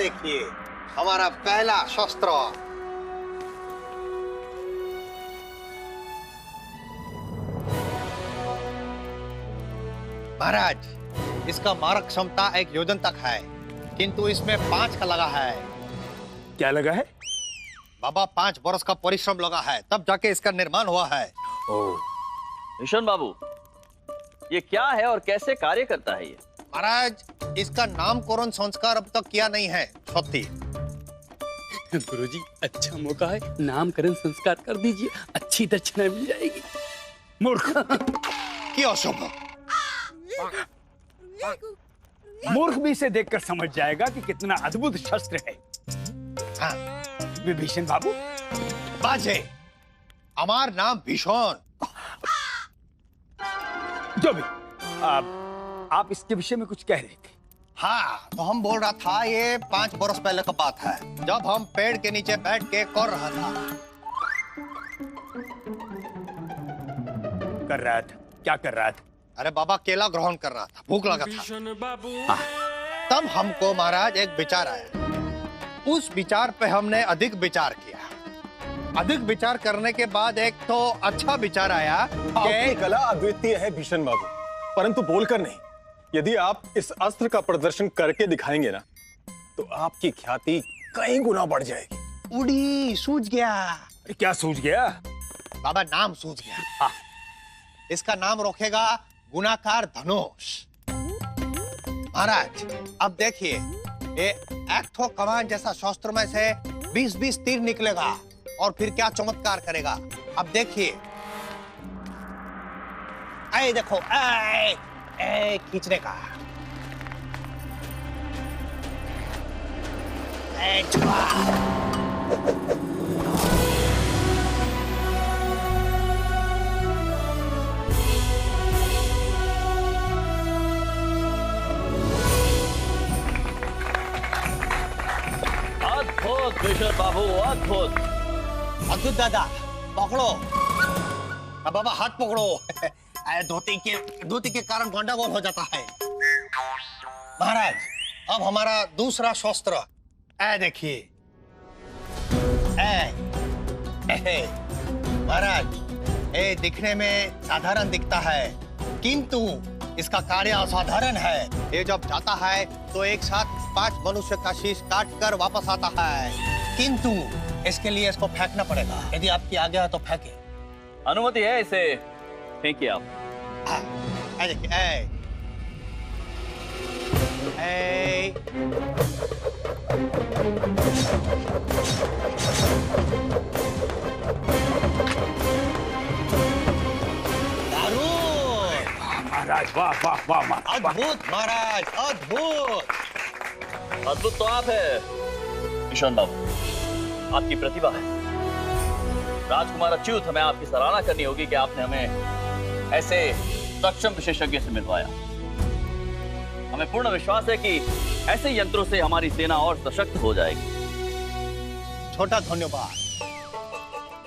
देखिए हमारा पहला शस्त्र। महाराज, इसका मारक क्षमता 1 योजन तक है, किंतु इसमें 5 का लगा है। क्या लगा है? बाबा 5 वर्ष का परिश्रम लगा है, तब जाके इसका निर्माण हुआ है। ओह, भीषण बाबू, ये क्या है और कैसे कार्य करता है ये? महाराज, इसका नामकरण संस्कार अब तक किया नहीं है। सत्य गुरुजी, अच्छा मौका है, नामकरण संस्कार कर दीजिए, अच्छी दक्षिणा मिल जाएगी। मूर्ख! क्यों शुभ? मूर्ख भी इसे देखकर समझ जाएगा कि कितना अद्भुत शस्त्र है। हाँ, विभीषण बाबू, बाजे, हमार नाम भीषण। जो भी आप इसके विषय में कुछ कह रहे थे। हाँ, तो हम बोल रहा था, ये 5 वर्ष पहले का बात है, जब हम पेड़ के नीचे बैठ के कर रहा था। कर रहा था? क्या कर रहा था? अरे बाबा, केला ग्रहण कर रहा था, भूख लगा था। तब हमको महाराज एक विचार आया। उस विचार पे हमने अधिक विचार किया। अधिक विचार करने के बाद एक तो अच्छा विचार आया आपकी कला अद्वितीय है भीषण बाबू, परंतु बोलकर नहीं। यदि आप इस अस्त्र का प्रदर्शन करके दिखाएंगे ना, तो आपकी ख्याति कई गुना बढ़ जाएगी। उड़ी सूझ गया। अरे क्या सूझ गया? बाबा, नाम सूझ गया। इसका नाम रखेगा गुणाकार धनुष। महाराज, अब देखिए, ये एक ठो कमान जैसा शस्त्र में से 20-20 तीर निकलेगा और फिर क्या चमत्कार करेगा। अब देखिए, ऐ देखो, ऐ खींचने का, ऐ छुआ। अद्भुत भीषण बाबू, अद्भुत। अद्भुत दादा, पकड़ो। अब बाबा हाथ पकड़ो। धोती के कारण गंडगोल हो जाता है। महाराज, अब हमारा दूसरा शस्त्र, ऐ देखिए, महाराज, ये दिखने में साधारण दिखता है, किंतु इसका कार्य असाधारण है। ये जब जाता है तो एक साथ 5 मनुष्य का शीश काट कर वापस आता है, किंतु इसके लिए इसको फेंकना पड़ेगा। यदि आपकी आज्ञा है तो फेंके। अनुमति है, इसे फेंकिए आप। देखिए, महाराज, वाह वाह वाह महाराज, अद्भुत महाराज, अद्भुत। अद्भुत तो आप है भीषण बाबू, आपकी प्रतिभा है। राजकुमार अच्युत, हमें आपकी सराहना करनी होगी कि आपने हमें ऐसे सक्षम विशेषज्ञ से मिलवाया। हमें पूर्ण विश्वास है कि ऐसे यंत्रों से हमारी सेना और सशक्त हो जाएगी। छोटा धन्यवाद,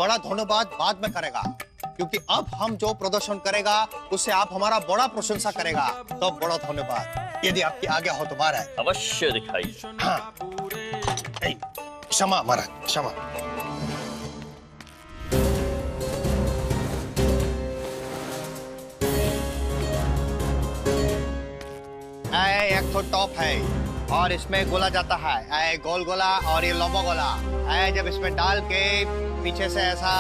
बड़ा धन्यवाद बाद में करेगा, क्योंकि अब हम जो प्रदर्शन करेगा उससे आप हमारा बड़ा प्रशंसा करेगा, तो बड़ा धन्यवाद। यदि आपकी आज्ञा हो तो महाराज। अवश्य दिखाइए। हाँ, क्षमा महाराज, क्षमा। एक तो टॉप है और इसमें गोला जाता है, गोल गोला, और ये लंबा गोला। जब इसमें डाल के पीछे से ऐसा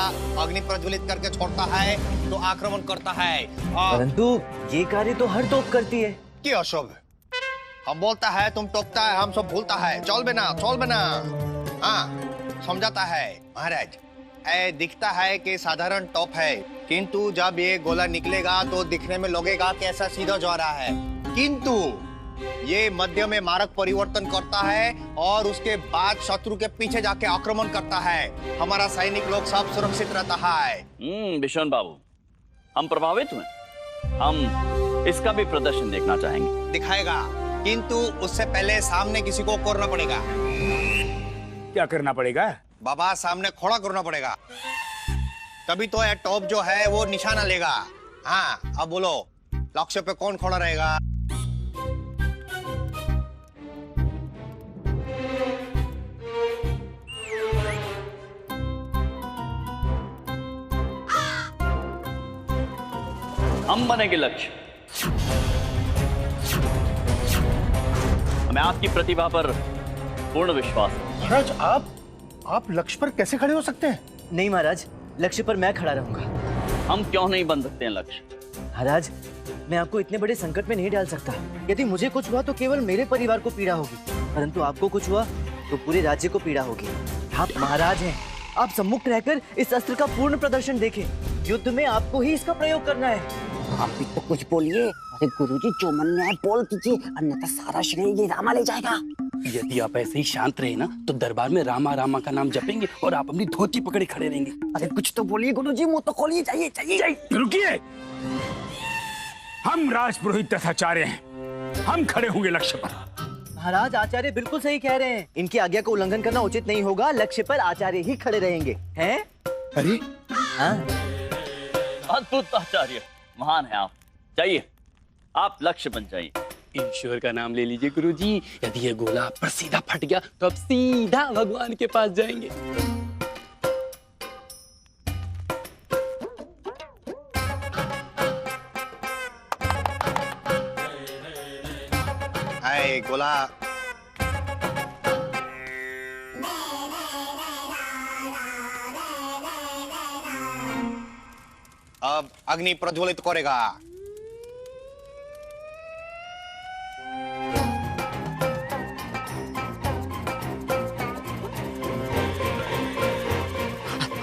अग्नि प्रज्वलित करके छोड़ता है तो आक्रमण करता है। परंतु ये कार्य तो हर तोप करती है। क्यों अशुभ? हम बोलता है, तुम टोकता है, हम सब भूलता है। चल बिना, चल बिना। हाँ, समझाता है महाराज। दिखता है कि साधारण टॉप है, किंतु जब ये गोला निकलेगा तो दिखने में लगेगा कि ऐसा सीधा जा रहा है, किंतु ये मध्य में मार्ग परिवर्तन करता है और उसके बाद शत्रु के पीछे जाके आक्रमण करता है। हमारा सैनिक लोग सब सुरक्षित रहता है। भीषण बाबू, हम प्रभावित हुए। हम इसका भी प्रदर्शन देखना चाहेंगे। दिखाएगा, किंतु उससे पहले सामने किसी को करना पड़ेगा। क्या करना पड़ेगा? बाबा, सामने खड़ा करना पड़ेगा, तभी तो ये टॉप जो है वो निशाना लेगा। हाँ, अब बोलो, लक्ष्य पे कौन खड़ा रहेगा? हम बनेंगे लक्ष्य। हमें आपकी प्रतिभा पर पूर्ण विश्वास है। महाराज आप लक्ष्य पर कैसे खड़े हो सकते हैं? नहीं महाराज, लक्ष्य पर मैं खड़ा रहूंगा। हम क्यों नहीं बन सकते हैं लक्ष्य? महाराज, मैं आपको इतने बड़े संकट में नहीं डाल सकता। यदि मुझे कुछ हुआ तो केवल मेरे परिवार को पीड़ा होगी, परंतु आपको कुछ हुआ तो पूरे राज्य को पीड़ा होगी। आप महाराज हैं, आप सम्मुख रहकर इस अस्त्र का पूर्ण प्रदर्शन देखें। युद्ध में आपको ही इसका प्रयोग करना है। आप भी तो कुछ बोलिए। अरे गुरुजी, जो मन में आए बोल दीजिए, अन्यथा सारा श्रेय ये रामा ले जाएगा। यदि आप ऐसे ही शांत रहे ना तो दरबार में रामा रामा का नाम जपेंगे और आप अपनी धोती पकड़े खड़े रहेंगे। अरे कुछ तो बोलिए गुरुजी, मुंह तो खोलिए। चाहिए। रुकिए, हम राजपुरोहित तथा आचार्य हैं, हम खड़े होंगे लक्ष्य पर। महाराज, आचार्य बिल्कुल सही कह रहे हैं। इनकी आज्ञा को उल्लंघन करना उचित नहीं होगा। लक्ष्य पर आचार्य ही खड़े रहेंगे। हैं? अरे हाँ। अद्भुत आचार्य, महान है आप। जाइए, आप लक्ष्य बन जाइए। ईश्वर का नाम ले लीजिए गुरुजी। यदि ये गोला आप पर सीधा फट गया तो आप सीधा भगवान के पास जाएंगे। हाय गोला। अब अग्नि प्रज्वलित करेगा।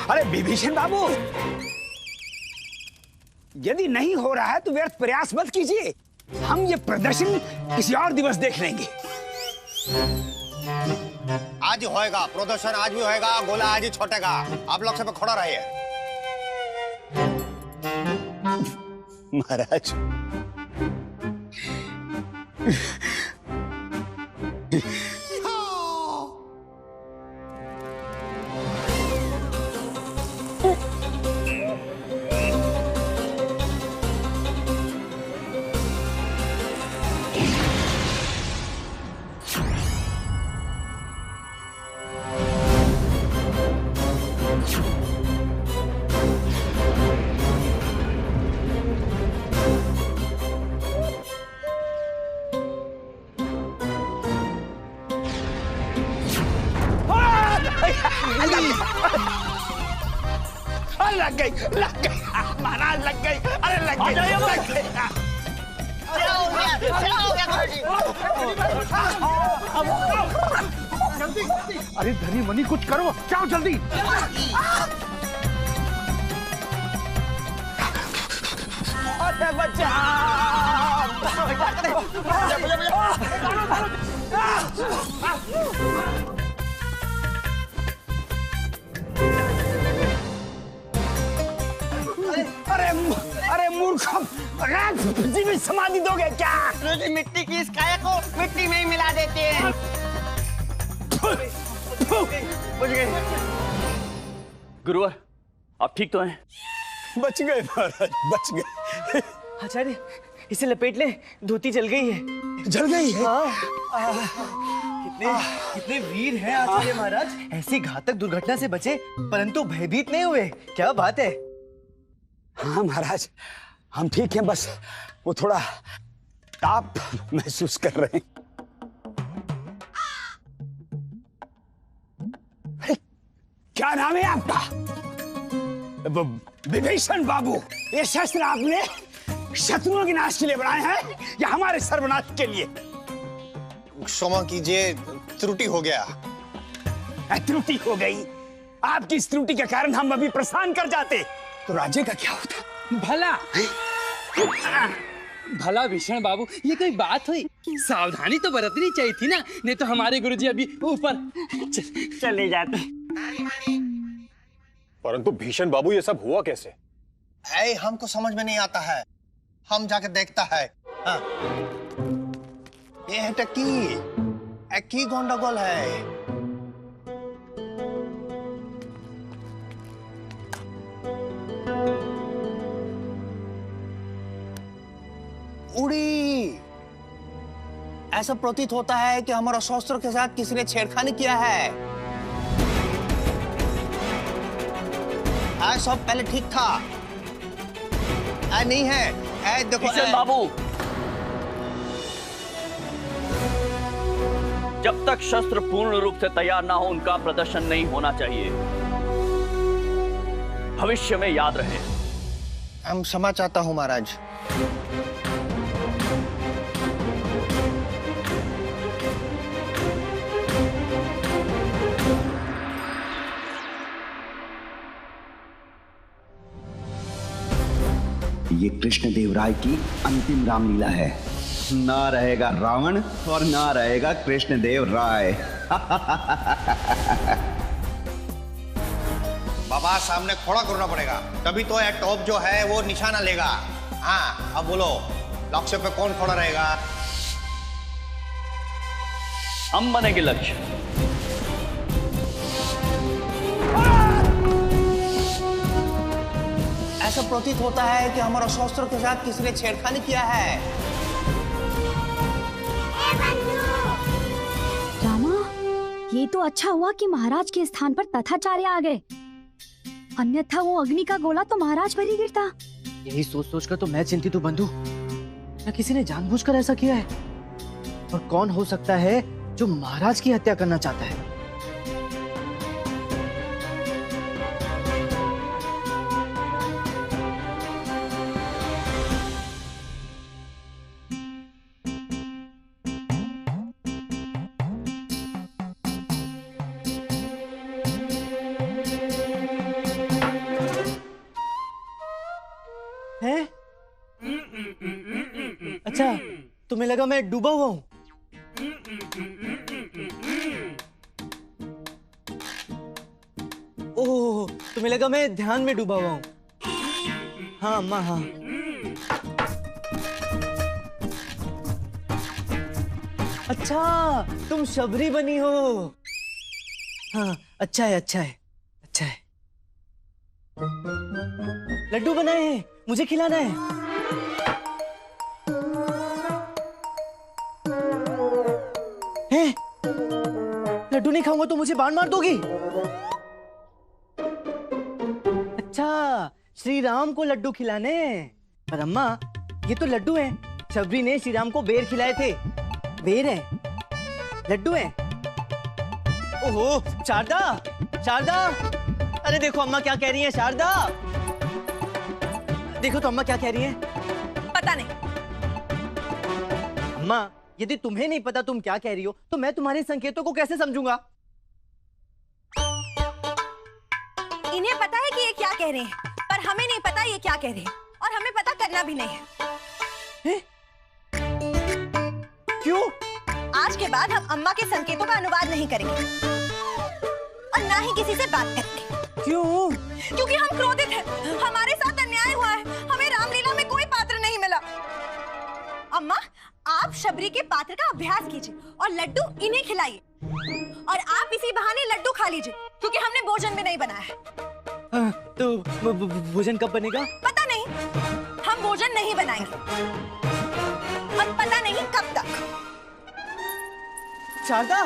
अरे विभीषण बाबू, यदि नहीं हो रहा है तो व्यर्थ प्रयास मत कीजिए। हम ये प्रदर्शन किसी और दिवस देख लेंगे। आज होएगा प्रदर्शन, आज भी होएगा। गोला आज ही छोटेगा। आप लक्ष्य पे खड़ा रहिए। महाराज, लग गई महाराज, लग गई। अरे लग गई। अरे धनी मनी, कुछ करो, जाओ जल्दी। अरे बच्चा, अरे मूर्ख, जीवित समाधि दोगे क्या? मिट्टी की इस काया को मिट्टी में ही मिला देते हैं। गुरुवर, आप ठीक तो हैं? बच गए महाराज, बच गए। आचार्य, इसे लपेट ले, धोती जल गई है। जल गई है? कितने वीर हैं आचार्य महाराज। ऐसी घातक दुर्घटना से बचे परंतु भयभीत नहीं हुए। क्या बात है। हाँ महाराज, हम ठीक हैं, बस वो थोड़ा ताप महसूस कर रहे हैं। अरे, क्या नाम है आपका? विभीषण बाबू। ये शस्त्र आपने शत्रुओं के नाश के लिए बनाए हैं या हमारे सर्वनाश के लिए? क्षमा कीजिए, त्रुटि हो गया। त्रुटि हो गई? आपकी इस त्रुटि के कारण हम अभी प्रस्थान कर जाते तो राज्य का क्या होता? भला भला भीषण बाबू, ये कोई बात हुई? सावधानी तो बरतनी चाहिए थी ना, नहीं तो हमारे गुरुजी अभी ऊपर चले जाते। परंतु भीषण बाबू, ये सब हुआ कैसे? हमको समझ में नहीं आता है। हम जाके देखता है। हाँ। ये है की गंडगोल है। उड़ी, ऐसा प्रतीत होता है कि हमारा शस्त्र के साथ किसी ने छेड़खानी किया है। सब पहले ठीक था। नहीं है, देखो किशन बाबू, जब तक शस्त्र पूर्ण रूप से तैयार ना हो उनका प्रदर्शन नहीं होना चाहिए। भविष्य में याद रहे। हम क्षमा चाहता हूं महाराज। ये कृष्णदेव राय की अंतिम रामलीला है। ना रहेगा रावण और ना रहेगा कृष्णदेव राय। बाबा सामने खड़ा करना पड़ेगा, तभी तो ये टॉप जो है वो निशाना लेगा। हाँ अब बोलो, लक्ष्य पे कौन खड़ा रहेगा? हम बनेंगे लक्ष्य। ऐसा प्रतीत होता है कि हमारा शस्त्र के साथ किसी ने छेड़खानी किया है। रामा, ये तो अच्छा हुआ कि महाराज के स्थान पर तथाचार्य आ गए, अन्यथा वो अग्नि का गोला तो महाराज पर ही गिरता। यही सोच सोच कर तो मैं चिंतित हूँ बंधु। क्या किसी ने जानबूझकर ऐसा किया है? और कौन हो सकता है जो महाराज की हत्या करना चाहता है? हैं? अच्छा, तुम्हें लगा मैं डूबा हुआ हूं? ओह, तुम्हें लगा मैं ध्यान में डूबा हुआ हूं? हाँ अम्मा, हाँ। अच्छा, तुम शबरी बनी हो। हाँ, अच्छा है, अच्छा है, अच्छा है। लड्डू बनाए हैं, मुझे खिलाना है। हैं? लड्डू नहीं खाऊंगा तो मुझे बाण मार दोगी? अच्छा, श्री राम को लड्डू खिलाने। पर अम्मा, ये तो लड्डू हैं। शबरी ने श्री राम को बेर खिलाए थे। बेर है, लड्डू है। ओहो, शारदा, शारदा, अरे देखो अम्मा क्या कह रही है। शारदा, देखो तो अम्मा क्या कह रही है। पता नहीं। अम्मा, यदि तुम्हें नहीं पता तुम क्या कह रही हो, तो मैं तुम्हारे संकेतों को कैसे समझूंगा? इन्हें पता है कि ये क्या कह रहे हैं, पर हमें नहीं पता ये क्या कह रहे हैं, और हमें पता करना भी नहीं है। क्यों? आज के बाद हम अम्मा के संकेतों का अनुवाद नहीं करेंगे और ना ही किसी से बात करेंगे। क्यों? क्योंकि हम क्रोधित हैं। हमारे साथ अन्याय हुआ है। हमें रामलीला में कोई पात्र नहीं मिला। अम्मा, आप शबरी के पात्र का अभ्यास कीजिए और लड्डू इन्हें खिलाइए, और आप इसी बहाने लड्डू खा लीजिए, क्योंकि हमने भोजन भी नहीं बनाया है। तो भोजन कब बनेगा? पता नहीं, हम भोजन नहीं बनाएंगे और पता नहीं कब तक। शारदा,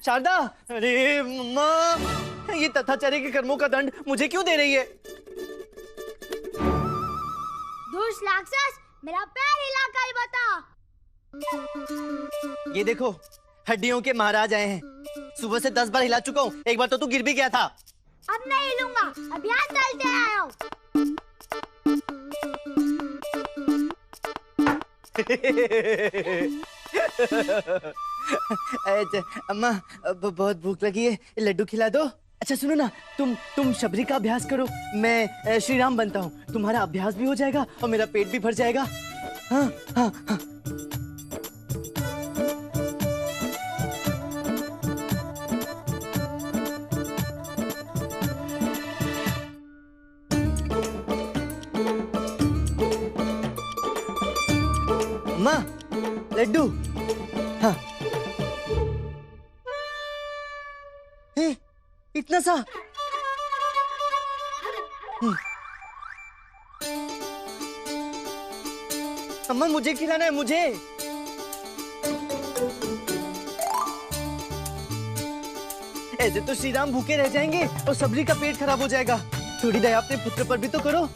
शारदा, अरे मम्मा, ये तथाचार्य के कर्मों का दंड मुझे क्यों दे रही है? दुष्ट राक्षस, मेरा पैर हिला कर बता। ये देखो, हड्डियों के महाराज आए हैं। सुबह से 10 बार हिला चुका हूँ, एक बार तो तू गिर भी गया था। अब नहीं हिलूंगा, अभ्यास चलते आया हूँ। अम्मा, बहुत भूख लगी है, लड्डू खिला दो। अच्छा सुनो ना, तुम शबरी का अभ्यास करो, मैं श्री राम बनता हूँ। तुम्हारा अभ्यास भी हो जाएगा और मेरा पेट भी भर जाएगा। हाँ हाँ हाँ। अम्मा, लड्डू। हाँ, इतना सा। अम्मा, मुझे खिलाना है, मुझे। ऐसे तो श्री राम भूखे रह जाएंगे और शबरी का पेट खराब हो जाएगा। थोड़ी दया अपने पुत्र पर भी तो करो।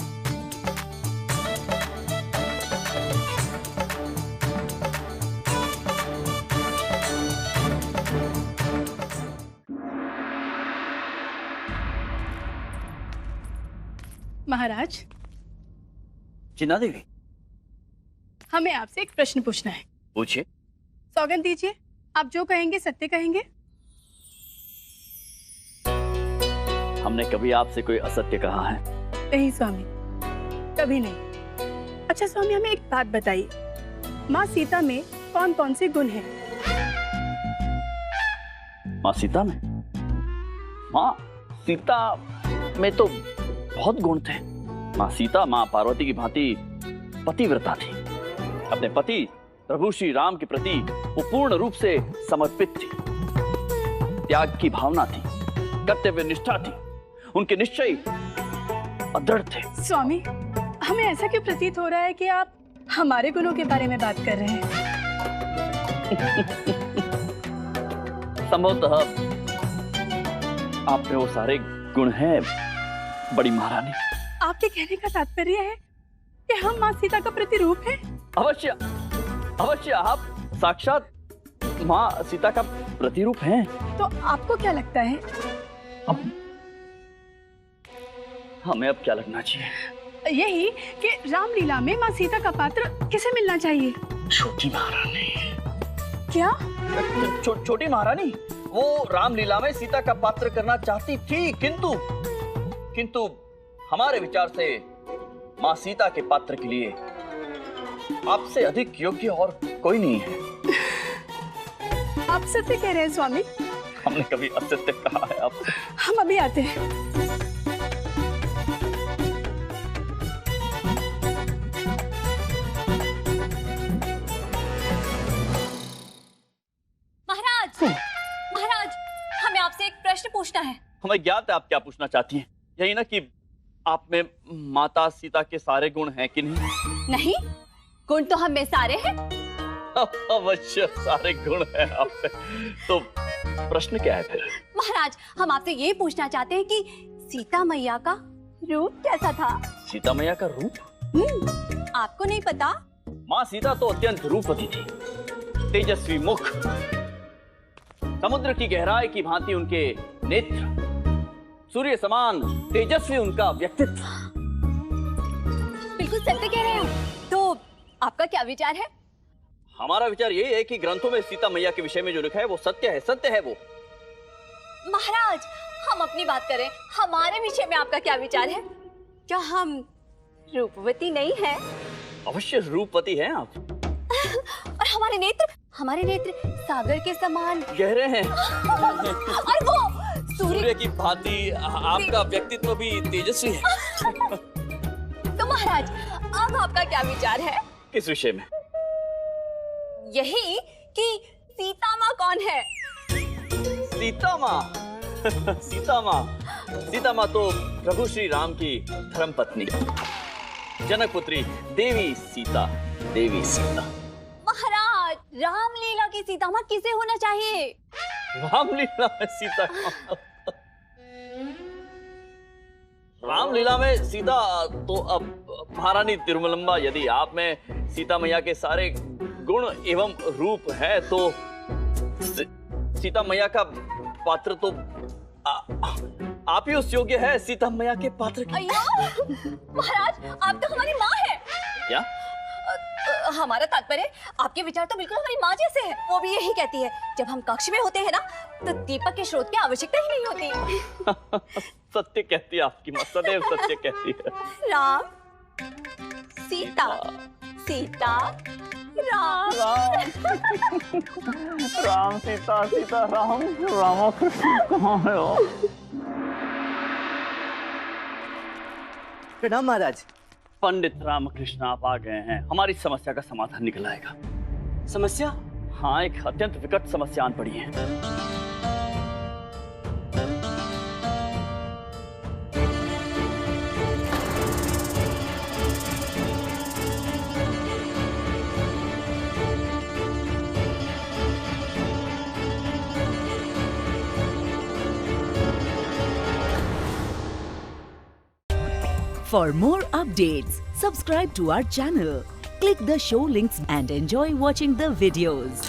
महाराज, चिन्ना देवी, हमें आपसे एक प्रश्न पूछना है। पूछिए। सौगंध दीजिए, आप जो कहेंगे सत्य कहेंगे। हमने कभी आपसे कोई असत्य कहा है? नहीं स्वामी, कभी नहीं। अच्छा स्वामी, हमें एक बात बताइए, माँ सीता में कौन कौन से गुण हैं? माँ सीता में? माँ सीता में तो बहुत गुण थे। माँ सीता माँ पार्वती की भांति पतिव्रता थी। अपने पति प्रभु श्री राम के प्रति वो पूर्ण रूप से समर्पित थी। त्याग की भावना थी, कर्तव्य निष्ठा थी, उनके निश्चय अदृढ़ थे। स्वामी, हमें ऐसा क्यों प्रतीत हो रहा है कि आप हमारे गुणों के बारे में बात कर रहे हैं? संभवतः आप में वो सारे गुण हैं, बड़ी महारानी। आपके कहने का तात्पर्य है कि हम माँ सीता का प्रतिरूप हैं? अवश्य, अवश्य, आप साक्षात माँ सीता का प्रतिरूप हैं। तो आपको क्या लगता है? हमें अब क्या लगना चाहिए? यही कि रामलीला में माँ सीता का पात्र किसे मिलना चाहिए? छोटी महारानी। क्या? छोटी महारानी वो रामलीला में सीता का पात्र करना चाहती थी, किंतु हमारे विचार से माँ सीता के पात्र के लिए आपसे अधिक योग्य और कोई नहीं है। आप सत्य कह रहे हैं स्वामी? हमने कभी असत्य कहा है आपसे? हम अभी आते हैं। महाराज, हमें आपसे एक प्रश्न पूछना है। हमें ज्ञात है आप क्या पूछना चाहती हैं। यही ना कि आप में माता सीता के सारे गुण हैं कि नहीं? नहीं, गुण तो हम में सारे हैं। अवश्य सारे गुण हैं आप में। तो प्रश्न क्या है फिर? महाराज, हम आपसे ये पूछना चाहते हैं कि सीता मैया का रूप कैसा था? सीता मैया का रूप? आपको नहीं पता? माँ सीता तो अत्यंत रूपवती थी, तेजस्वी मुख, समुद्र की गहराई की भांति उनके नेत्र, सूर्य समान तेजस्वी उनका व्यक्तित्व। बिल्कुल सत्य कह रहे हो। तो आपका क्या विचार है? हमारा विचार ये है कि ग्रंथों में सीता मैया के विषय में जो लिखा है वो सत्य है, सत्य है वो। महाराज, हम अपनी बात करें, हमारे विषय में आपका क्या विचार है? क्या हम रूपवती नहीं है? अवश्य रूपवती हैं आप। और हमारे नेत्र सागर के समान गहरे हैं। और वो सूर्य की भांति आपका व्यक्तित्व भी तेजस्वी है। तो महाराज, अब आपका क्या विचार है? किस विषय में? यही कि सीता माँ कौन है? सीता माँ सीता माँ तो प्रभु श्री राम की धर्मपत्नी, जनक पुत्री देवी सीता। महाराज, रामलीला की सीता माँ किसे होना चाहिए? रामलीला में सीता रामलीला में सीता तो अब महारानी तिरुमलम्बा, यदि आप में सीता मैया के सारे गुण एवं रूप है तो सीता मैया का पात्र तो आप ही उस योग्य है सीता मैया के पात्र की। महाराज, आप तो हमारी माँ है। क्या? हमारा तात्पर्य, आपके विचार तो बिल्कुल हमारी माँ जैसे हैं। वो भी यही कहती है, जब हम कक्ष में होते हैं ना, तो दीपक के स्रोत की आवश्यकता ही नहीं होती। सत्य कहती है आपकी माँ, सदैव सत्य कहती है। राम सीता, सीता राम, राम सीता, सीता राम, राम कृष्ण कहाँ है वो? प्रणाम महाराज। पंडित रामकृष्ण आप आ गए हैं। हमारी समस्या का समाधान निकल आएगा। समस्या? हाँ, एक अत्यंत विकट समस्या आन पड़ी है। For more updates, subscribe to our channel, click the show links and enjoy watching the videos.